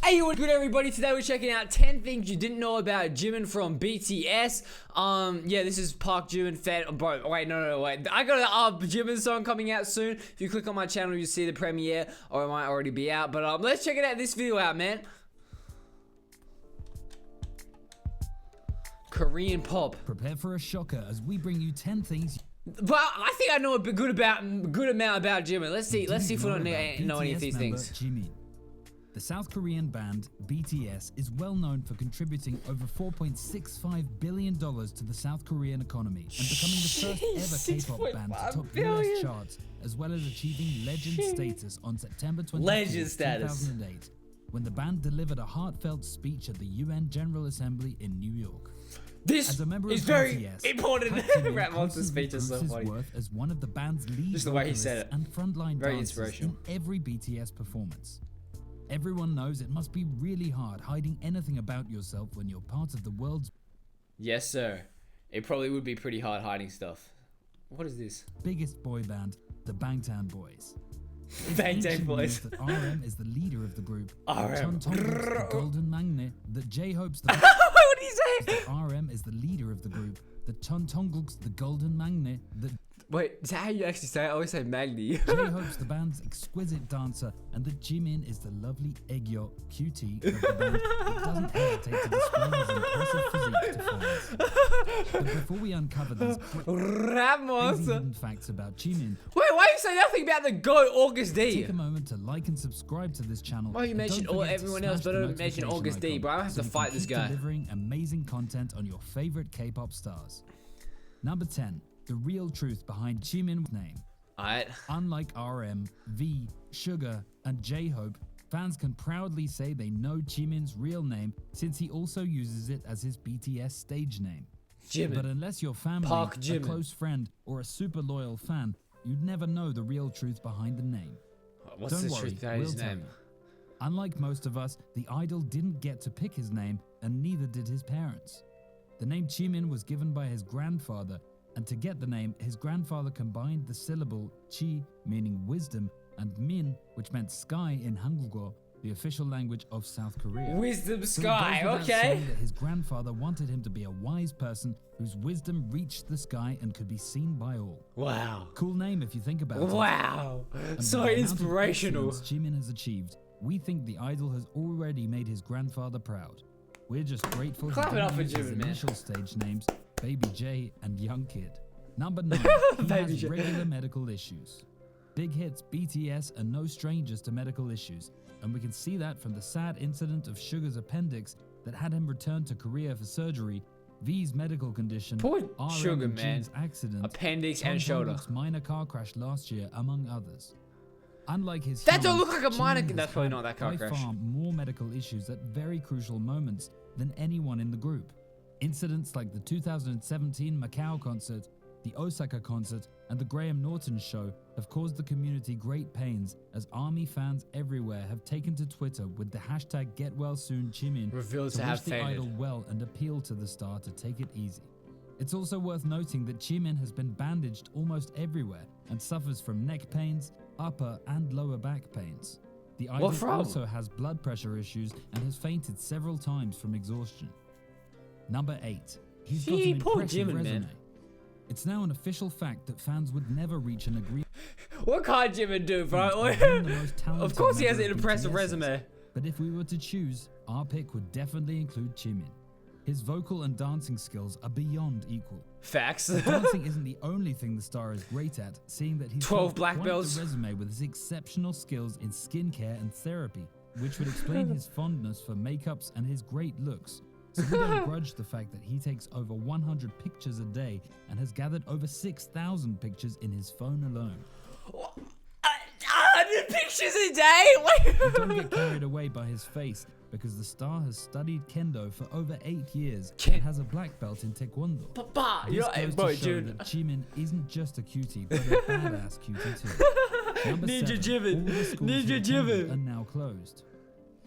Hey, what's good everybody? Today we're checking out 10 things you didn't know about Jimin from BTS. Yeah, this is Park Jimin fan. Bro, wait, no, wait. I got a Jimin song coming out soon. If you click on my channel, you'll see the premiere, or it might already be out. But let's check it out. This video out, man. Korean pop. Prepare for a shocker as we bring you 10 things. But I think I know a good amount about Jimin. Let's see if we don't know any of these things. Jimin. The South Korean band BTS is well known for contributing over $4.65 billion to the South Korean economy and becoming the first ever K-pop band to top US charts, as well as achieving legend status on September 24, 2008, when the band delivered a heartfelt speech at the UN General Assembly in New York. This as a member is of very BTS, important. Rap Monster speech is so funny. Worth as one of the band's lead Just the way he said it. And frontline Very dancers inspirational. in every BTS performance. Everyone knows it must be really hard hiding anything about yourself when you're part of the world's Yes, sir. It probably would be pretty hard hiding stuff. What is this? biggest boy band, the Bangtan Boys. Bangtan Boys. That RM is the leader of the group. RM. The golden magnet. That J-Hope's the What did he say? RM is the leader of the group. The Chuntongguk's the golden magnet. That Wait, is that how you actually say it? I always say Magni. J-Hope's the band's exquisite dancer, and the Jimin is the lovely Aegyo cutie of the band that doesn't hesitate to display his impressive physique to foreigners. But before we uncover these Rap crazy Monster. hidden facts about Jimin, Wait, why you say nothing about the GOAT August D? take a moment to like and subscribe to this channel. Well, you and mentioned don't forget to everyone else, smash but the don't mention notification August D, icon bro. I have so to we fight can this keep guy. delivering amazing content on your favorite K-pop stars. Number 10. The real truth behind Jimin's name. Alright. Unlike RM, V, Sugar, and J-Hope, fans can proudly say they know Jimin's real name since he also uses it as his BTS stage name. Jimin. But unless your family, Park a Jimin. close friend, or a super loyal fan, you'd never know the real truth behind the name. What's Don't the worry, truth behind we'll his tell name? you. Unlike most of us, the idol didn't get to pick his name, and neither did his parents. The name Jimin was given by his grandfather, and to get the name, his grandfather combined the syllable chi, meaning wisdom, and min, which meant sky in Hangulgo, the official language of South Korea. Wisdom So it Sky, goes without okay. saying that his grandfather wanted him to be a wise person whose wisdom reached the sky and could be seen by all. Wow. Cool name if you think about it. Wow. And So with the amount of inspirational. excellence Jimin has achieved, we think the idol has already made his grandfather proud. We're just grateful Clap he it up didn't for use his Jimin, man. initial stage names, Baby J and Young Kid. Number 9, he Baby has J. regular medical issues. Big hits, BTS are no strangers to medical issues, and we can see that from the sad incident of Sugar's appendix that had him return to Korea for surgery, V's medical condition, Poor RM Sugar, and man. Jin's accident, Appendix and shoulder. Chuntongguk's minor car crash last year, among others. Unlike his That don't heroes, look like a minor- Jimin has that's probably had not that car by crash. far more medical issues at very crucial moments than anyone in the group. Incidents like the 2017 Macau concert, the Osaka concert, and the Graham Norton show have caused the community great pains as ARMY fans everywhere have taken to Twitter with the hashtag #GetWellSoonJimin Revealed to wish have the fainted. idol well and appeal to the star to take it easy. It's also worth noting that Jimin has been bandaged almost everywhere and suffers from neck pains, upper and lower back pains. The idol from? also has blood pressure issues and has fainted several times from exhaustion. Number 8. He's got an Poor impressive Jimin, resume. man. It's now an official fact that fans would never reach an agreement. What can't Jimin do, bro? on who the most talented Of course he has member an of impressive BTS is. resume. But if we were to choose, our pick would definitely include Jimin. His vocal and dancing skills are beyond equal. Facts. Dancing isn't the only thing the star is great at, seeing that he's 12 got black quite belts. the resume with his exceptional skills in skincare and therapy, which would explain his fondness for makeups and his great looks. So we don't grudge the fact that he takes over 100 pictures a day and has gathered over 6,000 pictures in his phone alone. 100 pictures a day? Wait. Don't get carried away by his face, because the star has studied kendo for over 8 years Ken- and has a black belt in taekwondo. Papa, This you know, goes bro, to show dude. that Jimin isn't just a cutie, but a badass cutie too. Number Ninja 7, Jimin. all the schools he Ninja attended Jimin. are now closed.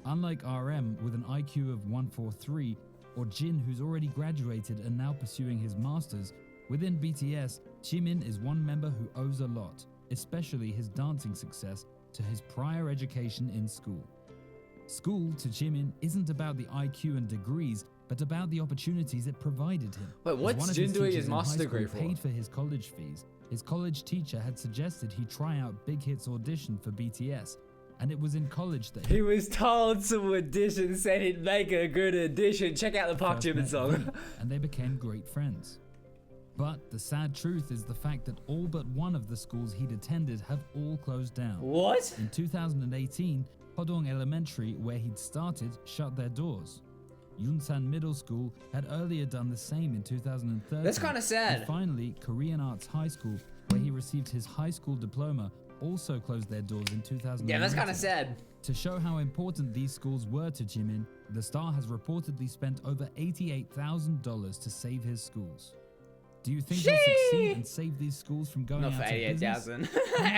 Unlike RM with an IQ of 143, or Jin who's already graduated and now pursuing his masters, within BTS, Jimin is one member who owes a lot, especially his dancing success, to his prior education in school. School, to Jimin, isn't about the IQ and degrees, but about the opportunities it provided him. Wait, what's As one of Jin doing teachers his in high master's degree school for? paid for his college fees, his college teacher had suggested he try out Big Hit's audition for BTS, and it was in college that He was told to audition, said he'd make a good audition. Check out the Park first Jimin met song. V, and they became great friends. But the sad truth is the fact that all but one of the schools he'd attended have all closed down. What? In 2018, Podong Elementary, where he'd started, shut their doors. Yunsan Middle School had earlier done the same in 2013. That's kind of sad. And finally, Korean Arts High School, where he received his high school diploma, also closed their doors in 2019. Yeah, that's kind of sad. To show how important these schools were to Jimin, the star has reportedly spent over $88,000 to save his schools. Do you think he'll succeed and save these schools from going Not out for of business? 88,000.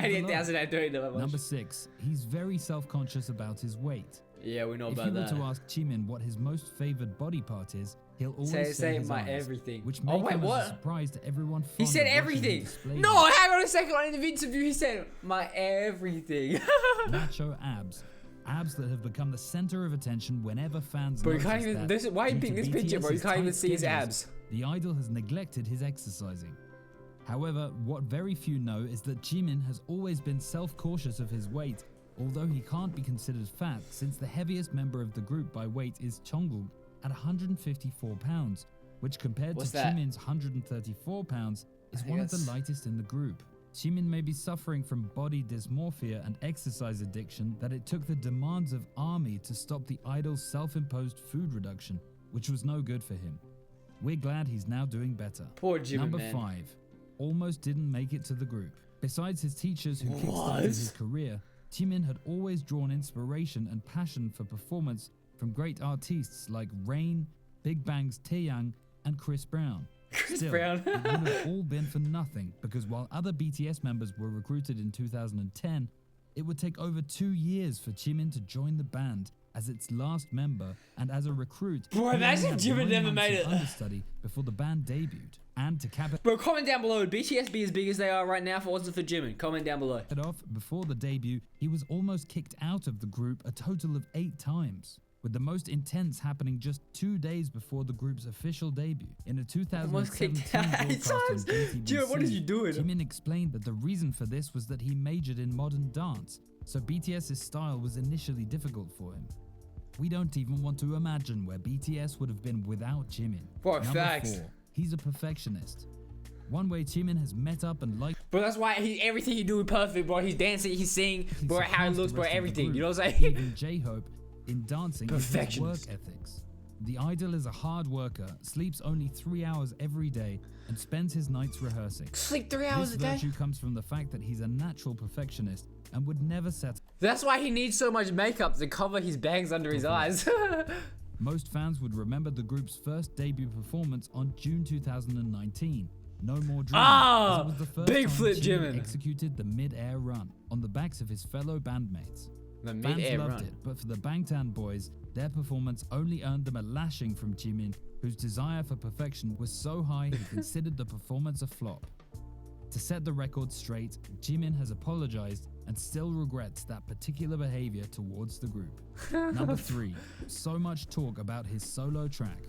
88,000 I don't know much. Number 6, he's very self-conscious about his weight. Yeah, we know If about you were that. to ask Jimin what his most favored body part is, he'll always Say his my eyes, everything. which may Oh, wait, come as what? a surprise to everyone. He fond said of watching him everything. display No, his hang on a second. In the interview, he said my everything. macho abs. Abs that have become the center of attention whenever fans Bro, you notice can't even. that This, why are you due to picking this picture, bro? You BTS's can't even tight see his schedules, abs. The idol has neglected his exercising. However, what very few know is that Jimin has always been self-cautious of his weight, although he can't be considered fat since the heaviest member of the group by weight is Jungkook at 154 pounds, which compared What's to that? Jimin's 134 pounds is think one of the that's- lightest in the group. Jimin may be suffering from body dysmorphia and exercise addiction that it took the demands of ARMY to stop the idol's self-imposed food reduction, which was no good for him. We're glad he's now doing better. Poor Jimin, Number man. 5. Almost didn't make it to the group. Besides his teachers who kickstarted his career, Jimin had always drawn inspiration and passion for performance from great artists like Rain, Big Bang's Taeyang, and Chris Brown. Still, Brown. it would have all been for nothing because while other BTS members were recruited in 2010, it would take over 2 years for Jimin to join the band as its last member, and as a recruit, Bro, he imagine only if had Jimin 9 never months made of it. understudy before the band debuted. And to cap it Bro, comment down below. Would BTS be as big as they are right now if it wasn't for Jimin? Comment down below. off, before the debut, he was almost kicked out of the group a total of 8 times, with the most intense happening just 2 days before the group's official debut. In a 2017 kicked out 8 broadcast on times? JTBC, Jimin, what are you doing? Jimin explained that the reason for this was that he majored in modern dance, so BTS's style was initially difficult for him. We don't even want to imagine where BTS would have been without Jimin. Bro, Number facts. 4. He's a perfectionist. One way Jimin has met up and liked Bro, that's why everything he do perfect, bro. He's dancing, he's singing, bro, how he surpassed looks, the bro, rest of the everything. group, You know what I'm saying? even J-Hope, in dancing is his work Perfectionist. ethics. The idol is a hard worker, sleeps only 3 hours every day, and spends his nights rehearsing. Sleep 3 hours This a day. virtue comes from the fact that he's a natural perfectionist and would never settle. That's why he needs so much makeup to cover his bangs under his eyes. Most fans would remember the group's first debut performance on June 2019. No More Dreams. Ah, as it was the first big time flip, Jimin Jimin. executed the mid-air run on the backs of his fellow bandmates. The Fans mid-air loved run. it, but for the Bangtan boys, their performance only earned them a lashing from Jimin, whose desire for perfection was so high he considered the performance a flop. To set the record straight, Jimin has apologized and still regrets that particular behavior towards the group. Number 3. So much talk about his solo track.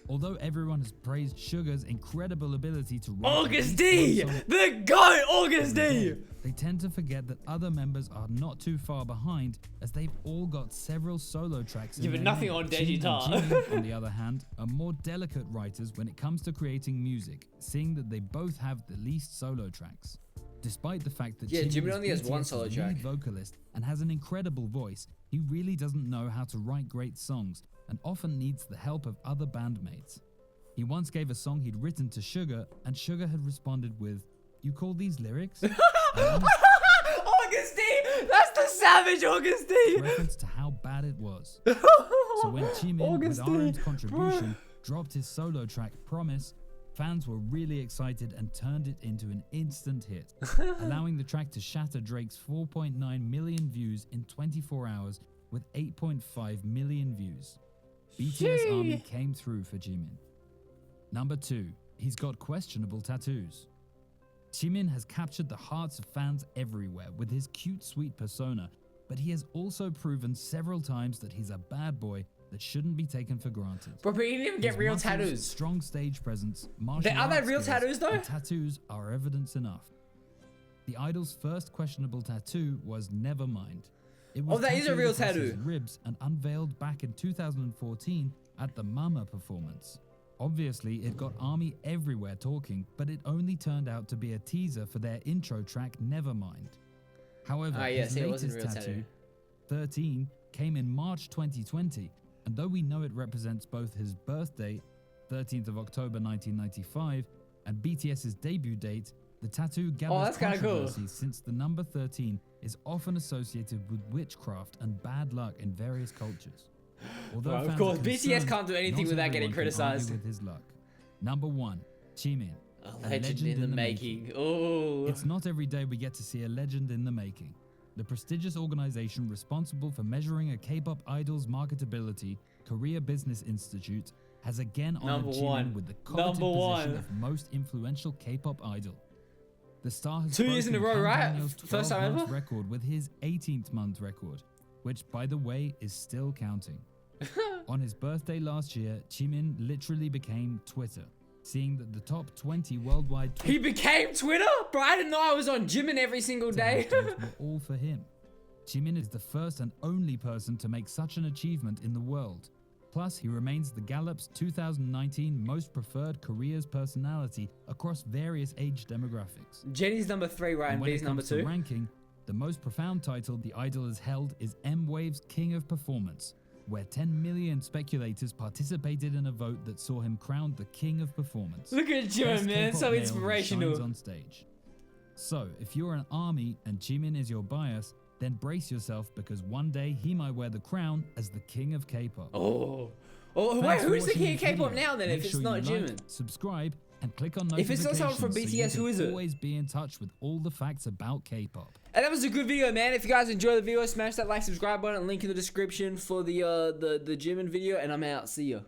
Although everyone has praised Sugar's incredible ability to write August at D! least one solo The GOAT, August D! they tend to forget that other members are not too far behind, as they've all got several solo tracks. in Yeah, but their nothing name. on Jin and Digital. Jimin, on the other hand, are more delicate writers when it comes to creating music, seeing that they both have the least solo tracks. Despite the fact that Yeah, Jimin is only has one BTS's solo lead track. vocalist and has an incredible voice, he really doesn't know how to write great songs and often needs the help of other bandmates. He once gave a song he'd written to Sugar, and Sugar had responded with, "You call these lyrics?" August D! That's the savage August D! Reference to how bad it was. So when Jimin, with August D, RM's contribution, dropped his solo track Promise, fans were really excited and turned it into an instant hit, allowing the track to shatter Drake's 4.9 million views in 24 hours with 8.5 million views. BTS Army came through for Jimin. Number 2. He's got questionable tattoos. Jimin has captured the hearts of fans everywhere with his cute, sweet persona, but he has also proven several times that he's a bad boy that shouldn't be taken for granted. Bro, but he didn't even get His real muscles, tattoos. strong stage presence, martial Are they arts real skills, tattoos, though? and tattoos are evidence enough. The idol's first questionable tattoo was Nevermind. It was that is a tattooed real across his tattoo. ribs and unveiled back in 2014 at the Mama performance. Obviously, it got ARMY everywhere talking, but it only turned out to be a teaser for their intro track Nevermind. However, his it wasn't latest a real tattoo, 13, came in March 2020, and though we know it represents both his birthday, 13th of October 1995, and BTS's debut date, the tattoo gathers that's kinda cool. controversy since the number 13 is often associated with witchcraft and bad luck in various cultures. Although Well, of fans course, are BTS concerned, can't do anything not without getting everyone can criticized. argue with his luck. Number 1, Jimin. A legend in the making. Oh. It's not every day we get to see a legend in the making. The prestigious organization responsible for measuring a K-pop idol's marketability, Korea Business Institute, has again honored Number Jimin one. with the coveted Number position one. of most influential K-pop idol. The star has 2 years in a broken row, Kang right? Daniel's First time 12-month ever? record with his 18th-month record, which, by the way, is still counting. On his birthday last year, Jimin literally became Twitter, seeing that the top 20 worldwide He became Twitter? Bro, I didn't know I was on Jimin every single day. hashtags were all for him. Jimin is the first and only person to make such an achievement in the world. Plus, he remains the Gallup's 2019 most preferred Korea's personality across various age demographics. Jenny's number 3, right? And when B's it number comes to 2. ranking, the most profound title the idol has held is M-Wave's King of Performance, where 10 million speculators participated in a vote that saw him crowned the King of Performance. Look at Jimin, Best man. K-pop So male who inspirational. shines on stage. So, if you're an ARMY and Jimin is your bias, then brace yourself because one day he might wear the crown as the King of K-pop. Oh, wait, Thanks for who's the watching king of this K-pop video. now then? Make If it's sure not you like, Jimin. subscribe, and click on If it's notifications not someone from so you BTS, who is can it? always be in touch with all the facts about K-pop. And that was a good video, man. If you guys enjoyed the video, smash that like, subscribe button, link in the description for the Jimin video, and I'm out. See ya.